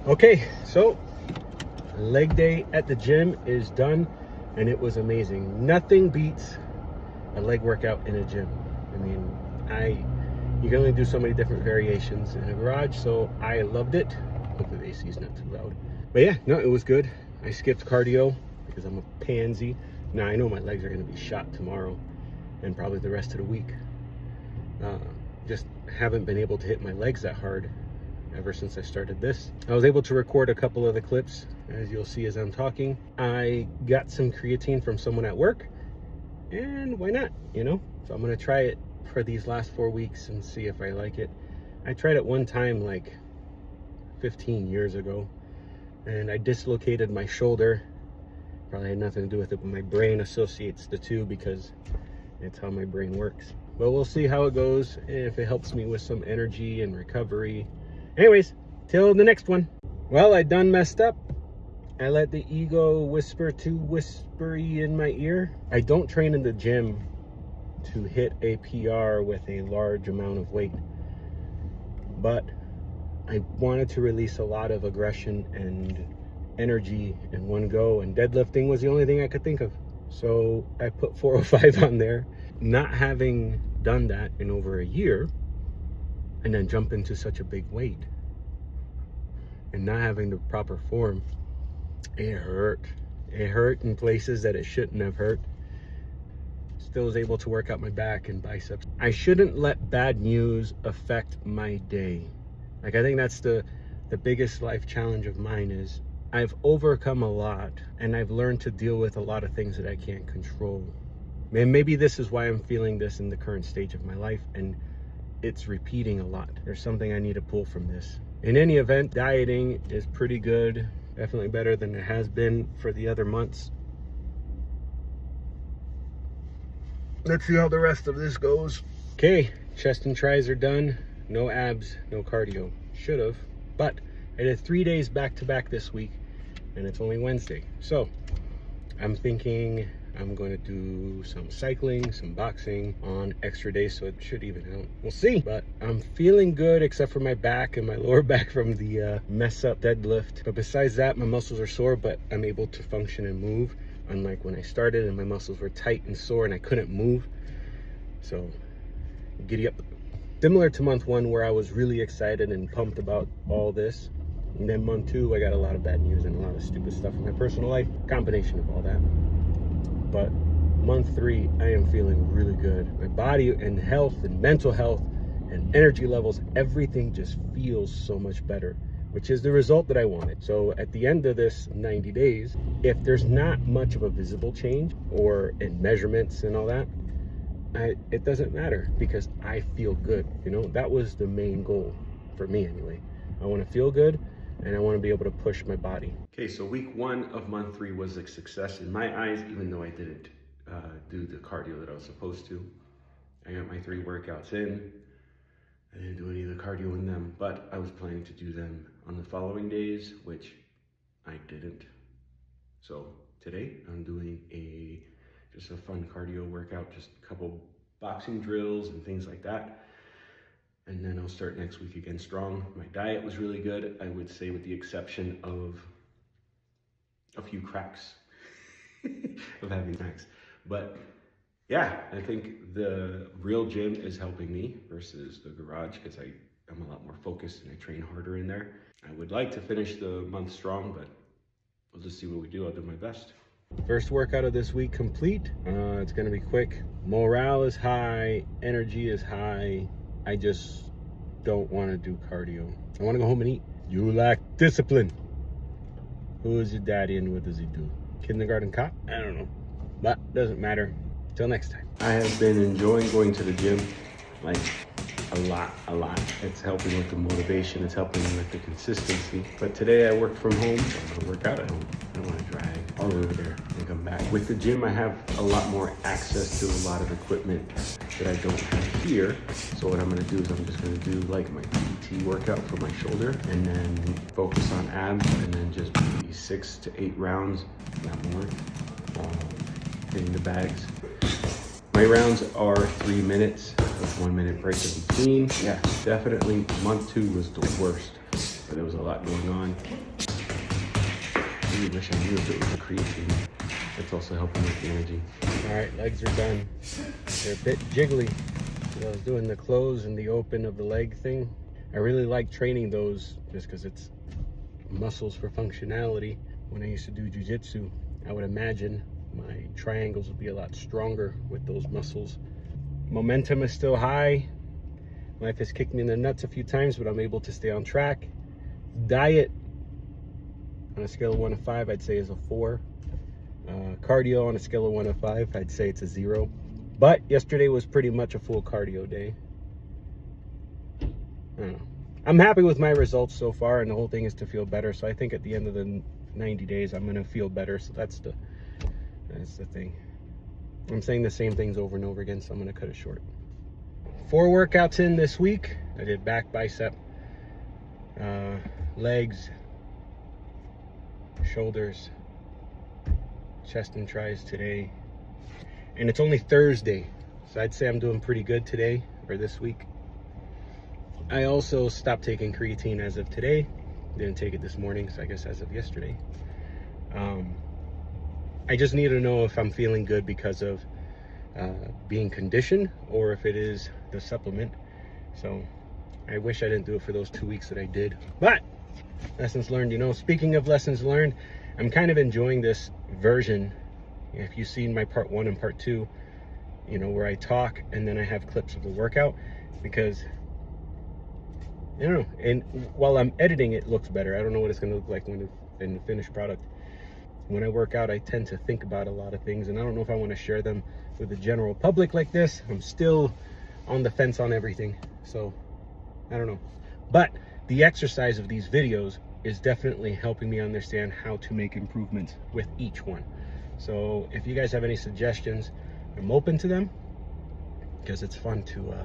Okay, so leg day at the gym is done and it was amazing. Nothing beats a leg workout in a gym. I mean, you can only do so many different variations in a garage, so I loved it. Hopefully the AC is not too loud. But yeah, no, it was good. I skipped cardio because I'm a pansy. Now I know my legs are gonna be shot tomorrow and probably the rest of the week. Just haven't been able to hit my legs that hard ever since I started this. I was able to record a couple of the clips, as you'll see as I'm talking. I got some creatine from someone at work, and why not, you know? So I'm gonna try it for these last 4 weeks and see if I like it. I tried it one time like 15 years ago, and I dislocated my shoulder. Probably had nothing to do with it, but my brain associates the two because it's how my brain works. But we'll see how it goes, if it helps me with some energy and recovery. Anyways, till the next one. Well, I done messed up. I let the ego whisper too whispery in my ear. I don't train in the gym to hit a PR with a large amount of weight, but I wanted to release a lot of aggression and energy in one go, and deadlifting was the only thing I could think of. So I put 405 on there. Not having done that in over a year, and then jump into such a big weight and not having the proper form, it hurt. It hurt in places that it shouldn't have hurt. Still was able to work out my back and biceps. I shouldn't let bad news affect my day. Like, I think that's the biggest life challenge of mine is I've overcome a lot, and I've learned to deal with a lot of things that I can't control. And maybe this is why I'm feeling this in the current stage of my life, and it's repeating a lot. There's something I need to pull from this. In any event, dieting is pretty good. Definitely better than it has been for the other months. Let's see how the rest of this goes. Okay, chest and tris are done. No abs, no cardio. Should have, but I did 3 days back to back this week, and it's only Wednesday. So I'm thinking I'm going to do some cycling, some boxing on extra days, so it should even out. We'll see, but I'm feeling good except for my back and my lower back from the mess up deadlift. But besides that, my muscles are sore, but I'm able to function and move, unlike when I started and my muscles were tight and sore and I couldn't move. So giddy up. Similar to month one, where I was really excited and pumped about all this. And then month two, I got a lot of bad news and a lot of stupid stuff in my personal life. Combination of all that. But month three, I am feeling really good. My body and health and mental health and energy levels, everything just feels so much better, which is the result that I wanted. So at the end of this 90 days, if there's not much of a visible change or in measurements and all that, it doesn't matter because I feel good. You know, that was the main goal for me anyway. I want to feel good and I want to be able to push my body. Okay, so week one of month three was a success in my eyes, even though I didn't do the cardio that I was supposed to. I got my 3 workouts in. I didn't do any of the cardio in them, but I was planning to do them on the following days, which I didn't. So today I'm doing just a fun cardio workout, just a couple boxing drills and things like that. And then I'll start next week again strong. My diet was really good, I would say, with the exception of a few cracks of having snacks. But yeah, I think the real gym is helping me versus the garage because I'm a lot more focused and I train harder in there. I would like to finish the month strong, but we'll just see what we do. I'll do my best. First workout of this week complete. It's gonna be quick. Morale is high, energy is high. I just don't want to do cardio. I want to go home and eat. You lack discipline. Who is your daddy and what does he do? Kindergarten cop? I don't know, but doesn't matter. Till next time. I have been enjoying going to the gym, like a lot. It's helping with the motivation, it's helping with the consistency. But today I worked from home, so I'm gonna work out at home. I don't want to drive all over there and come back. With the gym, I have a lot more access to a lot of equipment that I don't have here. So what I'm gonna do is I'm just gonna do like my PT workout for my shoulder and then focus on abs and then just maybe 6 to 8 rounds, not more, hitting the bags. My rounds are 3 minutes with 1 minute break in between. Yeah, definitely month 2 was the worst. but there was a lot going on. I really wish I knew if it was a creatine. It's also helping with the energy. All right, legs are done. They're a bit jiggly. So I was doing the close and the open of the leg thing. I really like training those just because it's muscles for functionality. When I used to do jiu-jitsu, I would imagine my triangles would be a lot stronger with those muscles. Momentum is still high. Life has kicked me in the nuts a few times, but I'm able to stay on track. Diet, on a scale of 1 to 5, I'd say is a 4. Cardio on a scale of 1 to 5, I'd say it's a 0. But yesterday was pretty much a full cardio day. I don't know. I'm happy with my results so far, and the whole thing is to feel better. So I think at the end of the 90 days, I'm gonna feel better. So that's the thing. I'm saying the same things over and over again, so I'm gonna cut it short. 4 workouts in this week. I did back, bicep, legs, shoulders, chest and tris today. And it's only Thursday, so I'd say I'm doing pretty good today, or this week. I also stopped taking creatine as of today. Didn't take it this morning, so I guess as of yesterday. I just need to know if I'm feeling good because of being conditioned, or if it is the supplement. So I wish I didn't do it for those 2 weeks that I did. But lessons learned, you know. Speaking of lessons learned, I'm kind of enjoying this version. If you've seen my part 1 and part 2, you know, where I talk and then I have clips of the workout, because I don't know, and while I'm editing it looks better. I don't know what it's going to look like when in the finished product. When I work out, I tend to think about a lot of things, and I don't know if I want to share them with the general public like this. I'm still on the fence on everything, so I don't know. But the exercise of these videos is definitely helping me understand how to make improvements with each one. So if you guys have any suggestions, I'm open to them, because it's fun to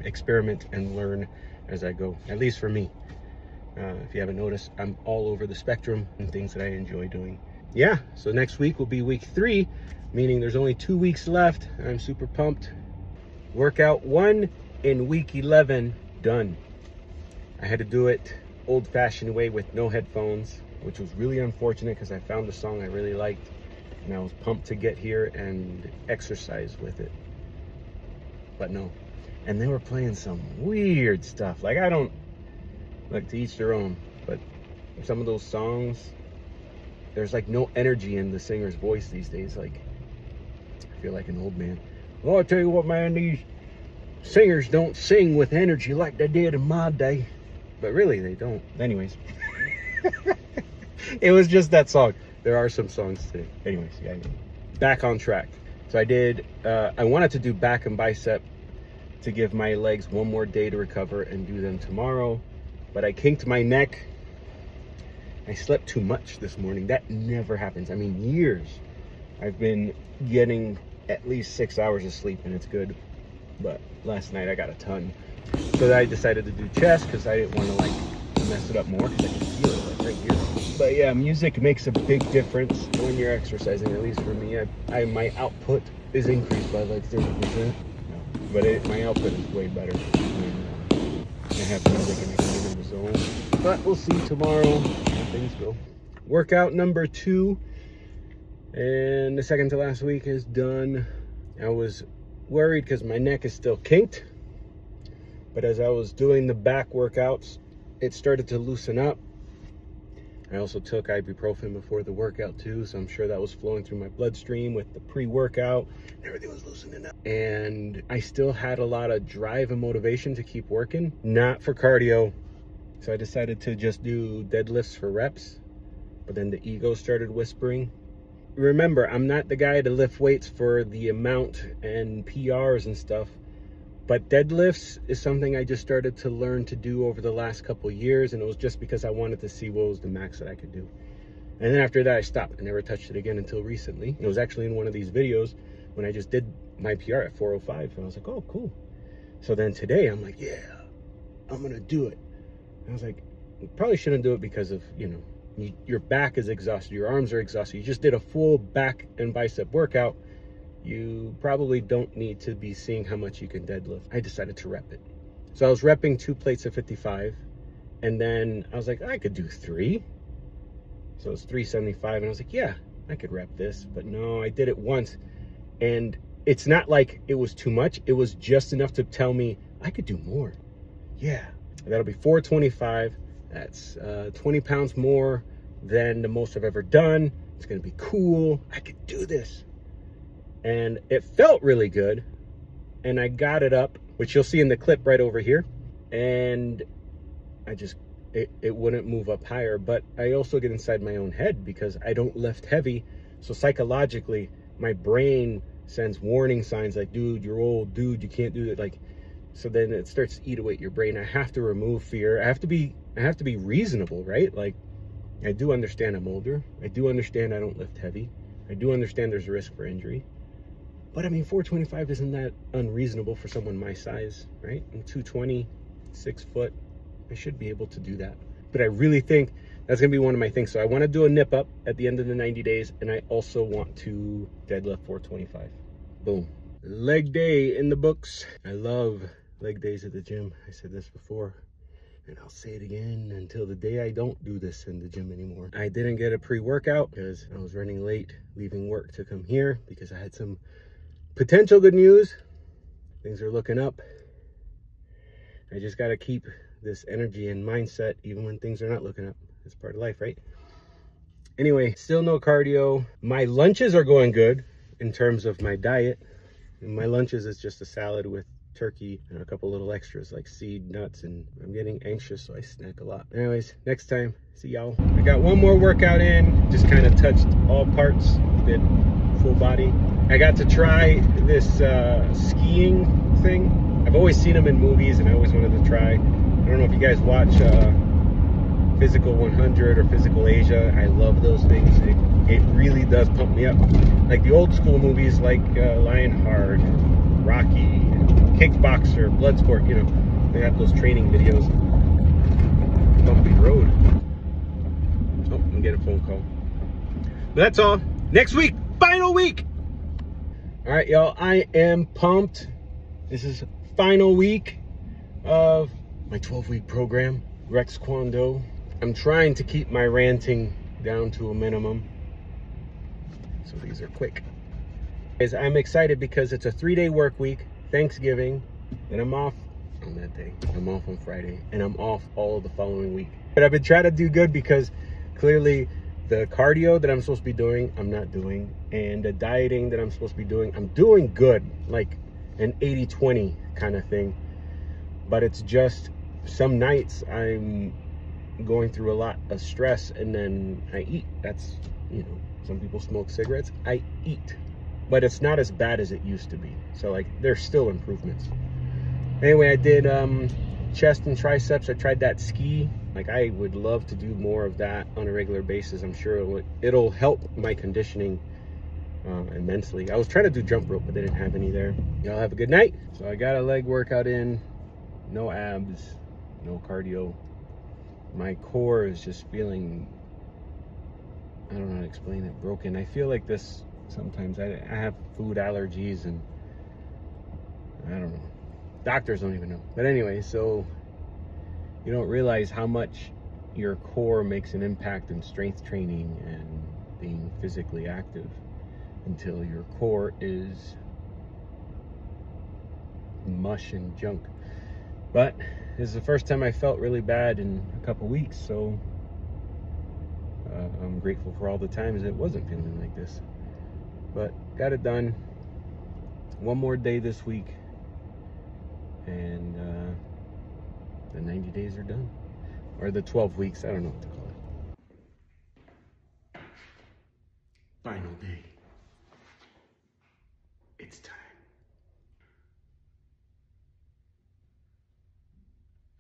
experiment and learn as I go, at least for me. If you haven't noticed, I'm all over the spectrum and things that I enjoy doing. Yeah, so next week will be week 3, meaning there's only 2 weeks left. I'm super pumped. Workout 1 in week 11 done. I had to do it old-fashioned way with no headphones, which was really unfortunate because I found a song I really liked, and I was pumped to get here and exercise with it. But no. And they were playing some weird stuff. Like, I don't, like, to each their own, but some of those songs, there's like no energy in the singer's voice these days. Like, I feel like an old man. Well, I tell you what, man, these singers don't sing with energy like they did in my day. But really, they don't. Anyways, it was just that song. There are some songs today. Anyways, yeah, back on track. So I wanted to do back and bicep to give my legs 1 more day to recover and do them tomorrow. But I kinked my neck. I slept too much this morning. That never happens. I mean, years. I've been getting at least 6 hours of sleep, and it's good. But last night I got a ton. So I decided to do chest because I didn't want to like mess it up more, because I can feel it like right here. But yeah, music makes a big difference when you're exercising. At least for me, my output is increased by like 30%. But my output is way better when I have music and I can get in the zone. But we'll see tomorrow how things go. Workout number 2, and the second to last week is done. I was worried because my neck is still kinked, but as I was doing the back workouts, it started to loosen up. I also took ibuprofen before the workout too, so I'm sure that was flowing through my bloodstream with the pre-workout. Everything was loosening up. And I still had a lot of drive and motivation to keep working, not for cardio. So I decided to just do deadlifts for reps, but then the ego started whispering. Remember, I'm not the guy to lift weights for the amount and PRs and stuff. But deadlifts is something I just started to learn to do over the last couple years, and it was just because I wanted to see what was the max that I could do. And then after that, I stopped. I never touched it again until recently. It was actually in one of these videos when I just did my PR at 405, and I was like, oh, cool. So then today, I'm like, yeah, I'm gonna do it. And I was like, you probably shouldn't do it because of, you know, your back is exhausted, your arms are exhausted. You just did a full back and bicep workout. You probably don't need to be seeing how much you can deadlift. I decided to rep it. So I was repping 2 plates of 55 And then I was like, I could do 3. So it's 375. And I was like, yeah, I could rep this. But no, I did it once. And it's not like it was too much. It was just enough to tell me I could do more. Yeah, that'll be 425. That's 20 pounds more than the most I've ever done. It's gonna be cool. I could do this. And it felt really good. And I got it up, which you'll see in the clip right over here. And I just, it wouldn't move up higher. But I also get inside my own head because I don't lift heavy. So psychologically, my brain sends warning signs like, dude, you're old, dude, you can't do it. Like, so then it starts to eat away at your brain. I have to remove fear. I have to be reasonable, right? Like, I do understand I'm older. I do understand I don't lift heavy. I do understand there's a risk for injury. But I mean, 425 isn't that unreasonable for someone my size, right? I'm 220, 6 foot. I should be able to do that. But I really think that's gonna be one of my things. So I wanna do a nip up at the end of the 90 days, and I also want to deadlift 425. Boom. Leg day in the books. I love leg days at the gym. I said this before, and I'll say it again until the day I don't do this in the gym anymore. I didn't get a pre-workout because I was running late leaving work to come here because I had some potential good news. Things are looking up. I just got to keep this energy and mindset even when things are not looking up. It's part of life, right? Anyway, still no cardio. My lunches are going good in terms of my diet. And my lunches is just a salad with turkey and a couple little extras like seed, nuts, and I'm getting anxious, so I snack a lot. Anyways, next time, see y'all. I got one more workout in, just kind of touched all parts, did full body. I got to try this skiing thing. I've always seen them in movies and I always wanted to try. I don't know if you guys watch Physical 100 or Physical Asia. I love those things. It really does pump me up. Like the old school movies like Lionheart, Rocky, Kickboxer, Bloodsport, you know, they have those training videos. Bumpy road. Oh, I'm getting a phone call. But that's all. Next week, final week. All right, y'all, I am pumped. This is final week of my 12-week program, Rex Kwon Do. I'm trying to keep my ranting down to a minimum. So these are quick. I'm excited because it's a 3-day work week, Thanksgiving, and I'm off on that day. I'm off on Friday, and I'm off all the following week. But I've been trying to do good because clearly the cardio that I'm supposed to be doing, I'm not doing. And the dieting that I'm supposed to be doing, I'm doing good, like an 80-20 kind of thing. But it's just some nights I'm going through a lot of stress and then I eat. That's, you know, some people smoke cigarettes. I eat. But it's not as bad as it used to be. So like there's still improvements. Anyway, I did chest and triceps. I tried that ski. Like I would love to do more of that on a regular basis. I'm sure it'll help my conditioning immensely. I was trying to do jump rope, but they didn't have any there. Y'all have a good night. So I got a leg workout in. No abs, no cardio. My core is just feeling, I don't know how to explain it, broken. I feel like this sometimes. I have food allergies and I don't know. Doctors don't even know. But anyway, so you don't realize how much your core makes an impact in strength training and being physically active until your core is mush and junk. But this is the first time I felt really bad in a couple weeks, so I'm grateful for all the times it wasn't feeling like this. But got it done. One more day this week, and the 90 days are done. Or the 12 weeks, I don't know what to call it. Final day. It's time.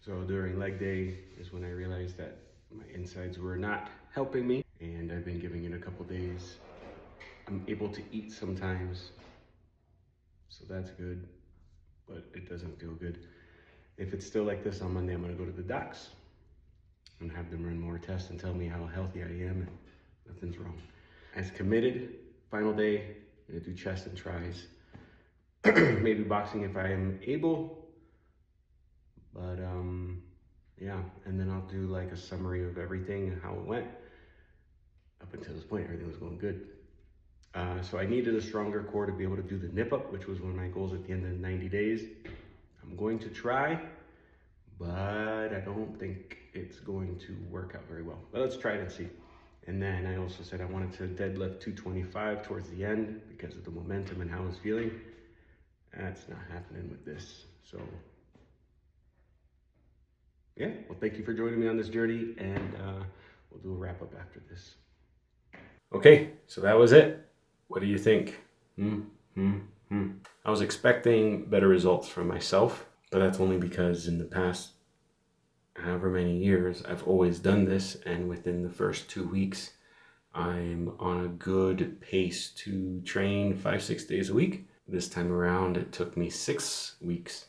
So during leg day is when I realized that my insides were not helping me, and I've been giving it a couple days. I'm able to eat sometimes, so that's good, but it doesn't feel good. If it's still like this on Monday, I'm gonna go to the docs and have them run more tests and tell me how healthy I am and nothing's wrong. As committed, final day, I'm gonna do chest and tries. Maybe boxing if I am able. But Yeah, and then I'll do like a summary of everything and how it went. Up until this point, everything was going good. So I needed a stronger core to be able to do the nip up, which was one of my goals at the end of the 90 days. I'm going to try, but I don't think it's going to work out very well. But let's try it and see. And then I also said I wanted to deadlift 225 towards the end because of the momentum and how I was feeling. That's not happening with this. So yeah, well, thank you for joining me on this journey, and we'll do a wrap up after this. Okay, so that was it. What do you think? I was expecting better results from myself, but that's only because in the past however many years I've always done this, and within the first 2 weeks I'm on a good pace to train 5-6 days a week. This time around it took me 6 weeks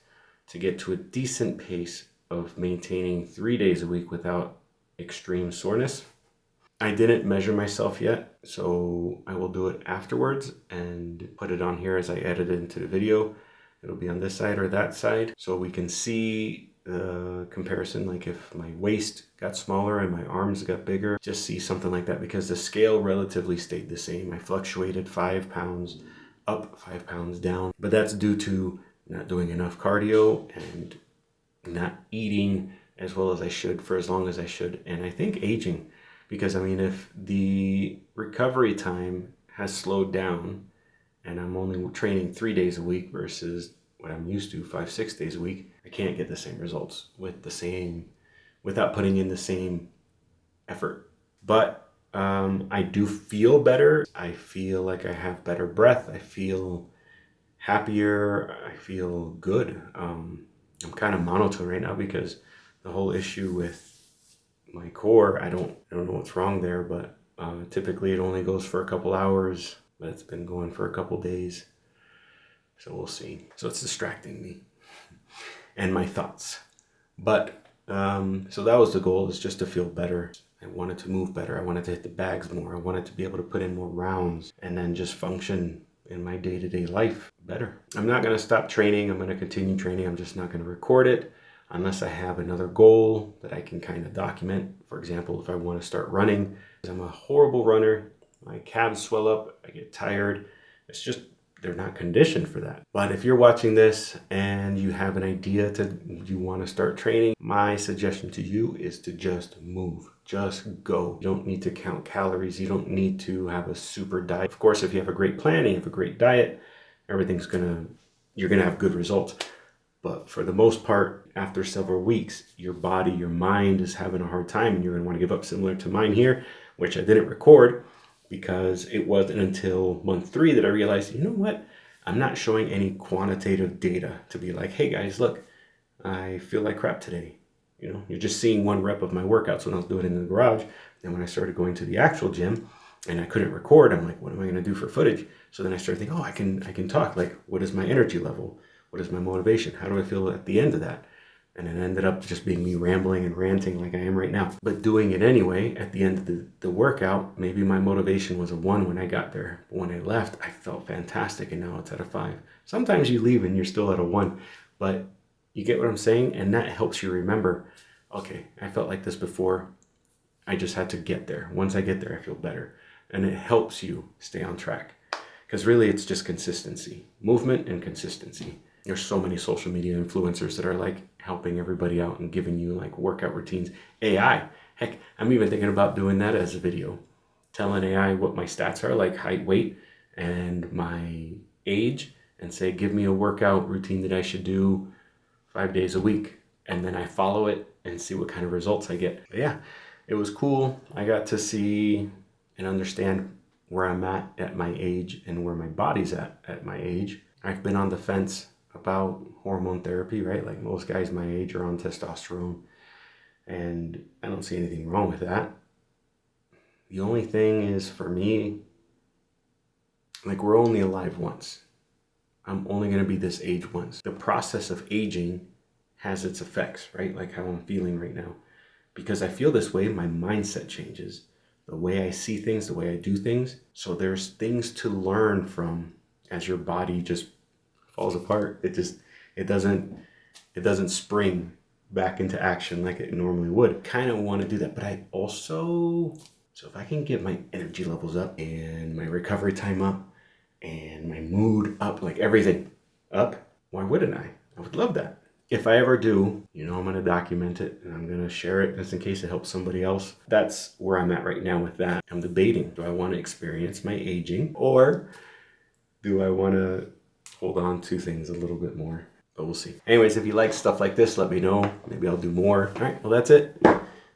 to get to a decent pace of maintaining 3 days a week without extreme soreness. I didn't measure myself yet, so I will do it afterwards and put it on here as I edit it into the video. It'll be on this side or that side, so we can see the comparison, like if my waist got smaller and my arms got bigger, just see something like that, because the scale relatively stayed the same. I fluctuated 5 pounds up, 5 pounds down, but that's due to not doing enough cardio and not eating as well as I should for as long as I should, and I think aging. Because I mean, if the recovery time has slowed down and I'm only training 3 days a week versus what I'm used to 5-6 days a week, I can't get the same results without putting in the same effort. But I do feel better. I feel like I have better breath. I feel happier. I feel good. I'm kind of monotone right now because the whole issue with my core, I don't know what's wrong there, but typically it only goes for a couple hours, but it's been going for a couple days, so we'll see. So it's distracting me and my thoughts, but so that was the goal, is just to feel better. I wanted to move better. I wanted to hit the bags more. I wanted to be able to put in more rounds and then just function in my day-to-day life better. I'm not going to stop training. I'm going to continue training. I'm just not going to record it unless I have another goal that I can kind of document. For example, if I want to start running, I'm a horrible runner. My calves swell up, I get tired. It's just, they're not conditioned for that. But if you're watching this and you have an idea you want to start training, my suggestion to you is to just move. Just go. You don't need to count calories. You don't need to have a super diet. Of course, if you have a great plan and you have a great diet, you're gonna have good results. But for the most part, after several weeks, your body, your mind is having a hard time and you're going to want to give up, similar to mine here, which I didn't record because it wasn't until month 3 that I realized, you know what? I'm not showing any quantitative data to be like, hey guys, look, I feel like crap today. You know, you're just seeing 1 rep of my workouts when I was doing it in the garage. And when I started going to the actual gym and I couldn't record, I'm like, what am I going to do for footage? So then I started thinking, oh, I can talk. Like, what is my energy level? What is my motivation? How do I feel at the end of that? And it ended up just being me rambling and ranting like I am right now. But doing it anyway, at the end of the workout, maybe my motivation was a 1 when I got there. But when I left, I felt fantastic, and now it's at a 5. Sometimes you leave and you're still at a 1, but you get what I'm saying? And that helps you remember, okay, I felt like this before. I just had to get there. Once I get there, I feel better. And it helps you stay on track. Because really, it's just consistency, movement and consistency. There's so many social media influencers that are like helping everybody out and giving you like workout routines. AI, heck, I'm even thinking about doing that as a video. Telling AI what my stats are, like height, weight, and my age, and say, give me a workout routine that I should do 5 days a week. And then I follow it and see what kind of results I get. But yeah, it was cool. I got to see and understand where I'm at my age and where my body's at my age. I've been on the fence about hormone therapy, right? Like most guys my age are on testosterone, and I don't see anything wrong with that. The only thing is, for me, like, we're only alive once. I'm only going to be this age once. The process of aging has its effects, right? Like how I'm feeling right now. Because I feel this way, my mindset changes. The way I see things, the way I do things. So there's things to learn from as your body just falls apart. It doesn't spring back into action like it normally would. Kind of want to do that, but I also, so if I can get my energy levels up and my recovery time up and my mood up, like everything up, why wouldn't I? I would love that. If I ever do, you know, I'm going to document it and I'm going to share it just in case it helps somebody else. That's where I'm at right now with that. I'm debating. Do I want to experience my aging, or do I want to hold on to things a little bit more? But we'll see. Anyways, if you like stuff like this, let me know. Maybe I'll do more. All right, well, that's it.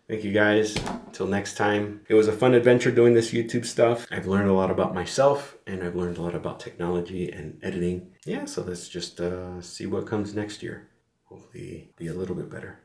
Thank you guys. Until next time. It was a fun adventure doing this YouTube stuff. I've learned a lot about myself, and I've learned a lot about technology and editing. Yeah, so let's just see what comes next year. Hopefully be a little bit better.